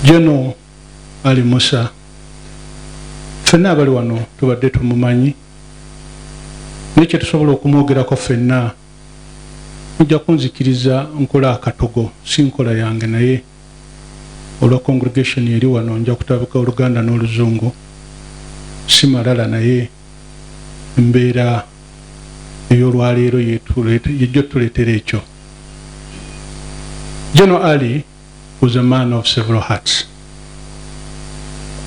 General Ali Musa, ffenna abali wano tubadde tumumanyi, nekye tusobola okumwogerako ffenna mujja kunzikiriza nkola akatogo, si nkola yange naye olwa congregation eri wano nja kutabuka Oluganda n'Oluzungu, si malala naye embeera ey'olwaleero yejjo tuleetera ekyo. General Ali was a man of several hearts.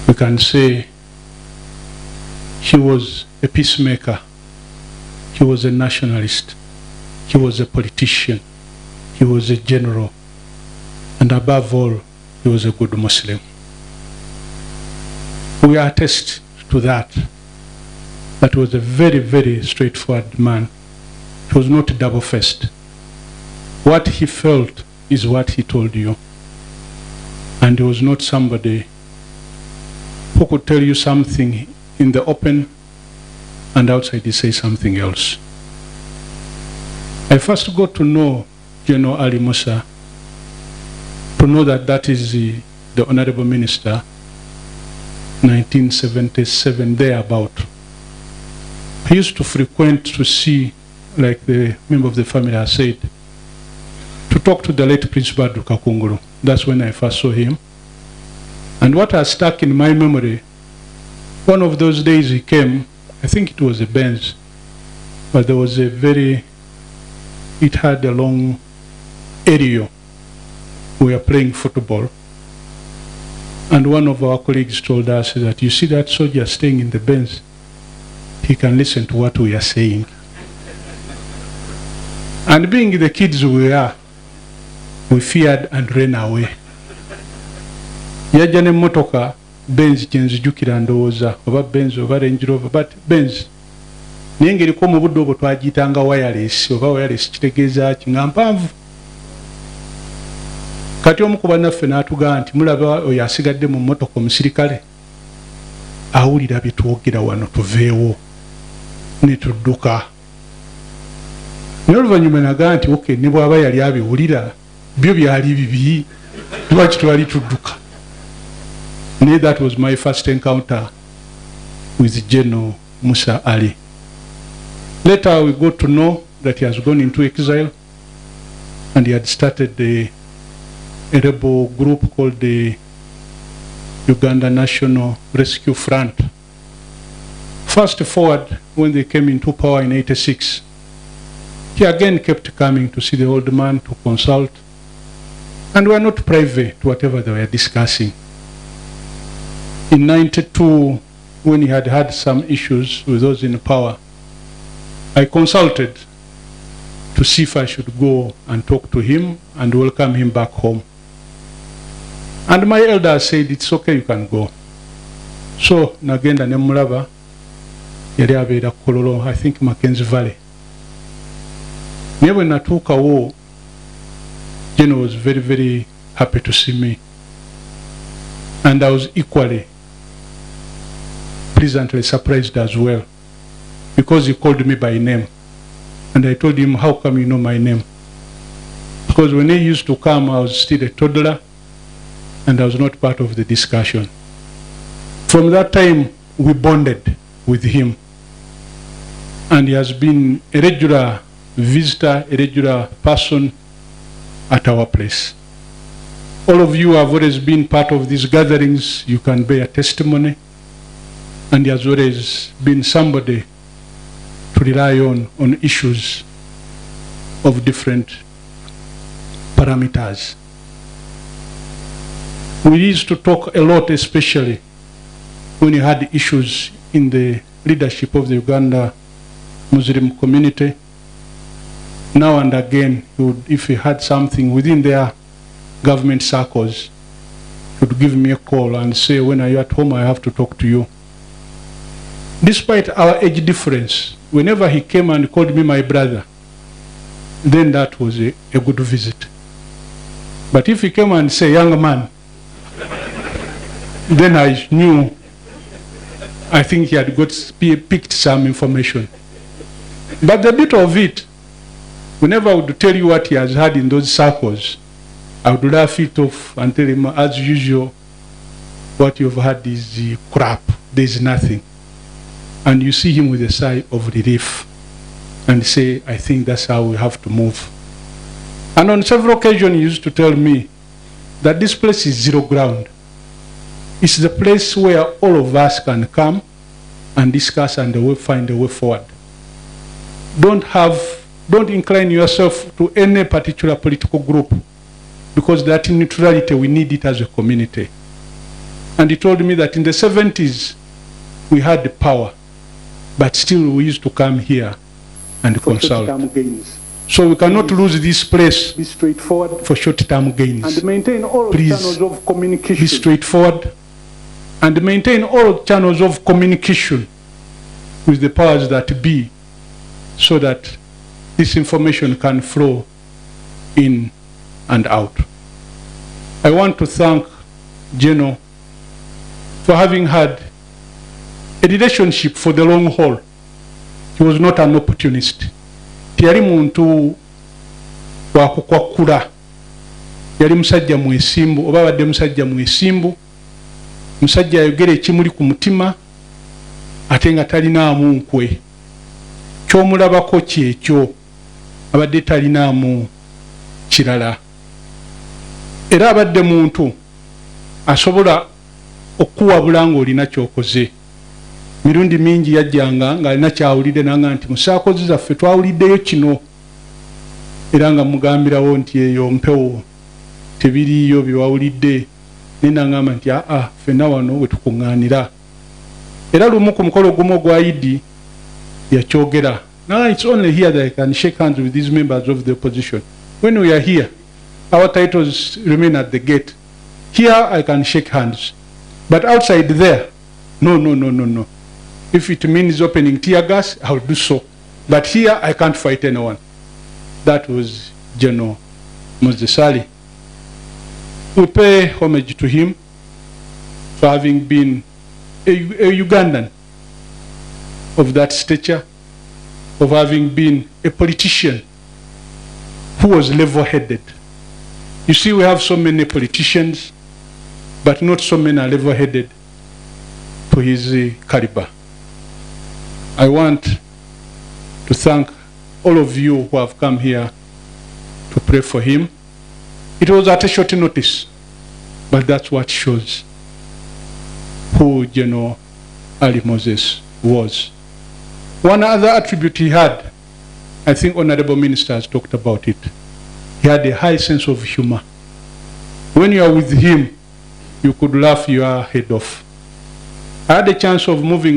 We can say he was a peacemaker, he was a nationalist, he was a politician, he was a general, and above all, he was a good Muslim. We attest to that. That was a very, very straightforward man. He was not double-faced. What he felt is what he told you. And he was not somebody who could tell you something in the open and outside he say something else. I first got to know General Ali Musa, to know that that is the Honorable Minister, 1977, thereabout. I used to frequent to see, like the member of the family has said, to talk to the late Prince Badu Kakunguru. That's when I first saw him. And what has stuck in my memory, one of those days he came, I think it was a Benz, but there was it had a long aerial. We were playing football. And one of our colleagues told us that, you see that soldier staying in the Benz, he can listen to what we are saying. And being the kids we are, we feared and ran away. Yajja ne mmotoka Benz kyenzijukira ndowooza oba Benz oba Range Rover, but Benz naye ng'eriko mu budde obwo twagiyitanga wireless oba wireless kitegeeza ki nga mpanvu. Kati omu ku bannaffe n'atugamba nti mulaba oyo asigadde mu mmotoka omusirikale awulira bye twogera wano tuveewo ne tudduka. Naye oluvannyuma nagaa nti okay, ne bw'aba yali abiwulira byo byali bibi, lwaki twali tudduka. Naye that was my first encounter with General Musa Ali. Later we got to know that he has gone into exile and he had started a rebel group called the Uganda National Rescue Front. Fast forward, when they came into power in '86, he again kept coming to see the old man, to consult, and were not privy to whatever they were discussing. In '92, when he had had some issues with those in power, I consulted to see if I should go and talk to him and welcome him back home. And my elder said, it's okay, you can go. So, nagenda ne mulaba, yali abeera Kololo, I think Mackenzie Valley. Naye bwe natuukawo, General was very, very happy to see me. And I was equally pleasantly surprised as well, because he called me by name. And I told him, how come you know my name? Because when he used to come, I was still a toddler, and I was not part of the discussion. From that time, we bonded with him. And he has been a regular visitor, a regular person at our place. All of you have always been part of these gatherings. You can bear testimony. And he has always been somebody to rely on issues of different parameters. We used to talk a lot, especially when he had issues in the leadership of the Uganda Muslim community. Now and again, if he had something within their government circles, he would give me a call and say, when are you at home? I have to talk to you. Despite our age difference, whenever he came and called me my brother, then that was a good visit. But if he came and said, young man, then I knew, I think he had picked some information. But the bit of it, whenever I would tell you what he has had in those circles, I would laugh it off and tell him, as usual, what you've had is crap, there's nothing. And you see him with a sigh of relief and say, I think that's how we have to move. And on several occasions he used to tell me that this place is zero ground. It's the place where all of us can come and discuss and find a way forward. Don't incline yourself to any particular political group, because that neutrality, we need it as a community. And he told me that in the 70s, we had the power, but still we used to come here and consult. So we cannot lose this place be straightforward for short-term gains. and maintain all Please, channels of communication. be straightforward and maintain all channels of communication with the powers that be, so that this information can flow in and out. I want to thank General for having had a relationship for the long haul. He was not an opportunist. Tiyali muntu wa kukwakula. Yali musajja mwesimbu, oba badde musajja mwesimbu, musajja ayogera ekimuli ku mutima ate nga talinaamu nkwe. Ky'omulabako kyekyo, abadde talinaamu kirala. Era abadde muntu asobola okuwabula ng'olina ky'okoze. Mirundi mingi yajjanga ng'alina kyawulidde nanga nti musaakozi zaffe twawuliddeyo kino, era nga mugambirawo nti eyo mpewo tebiriiyo byewawulidde, naye nangamba nti ffenna wano we tukuŋŋaanira. Era lumu ku mukolo gumu ogwa Idi yakyogera. Now it's only here that I can shake hands with these members of the opposition. When we are here, our titles remain at the gate. Here I can shake hands. But outside there, no. If it means opening tear gas, I'll do so. But here I can't fight anyone. That was General Moses. We pay homage to him for having been a Ugandan of that stature, of having been a politician who was level-headed. You see, we have so many politicians, but not so many are level-headed to his caliber. I want to thank all of you who have come here to pray for him. It was at a short notice, but that's what shows who General Ali Moses was. One other attribute he had, I think honorable ministers talked about it. He had a high sense of humor. When you are with him, you could laugh your head off. I had a chance of moving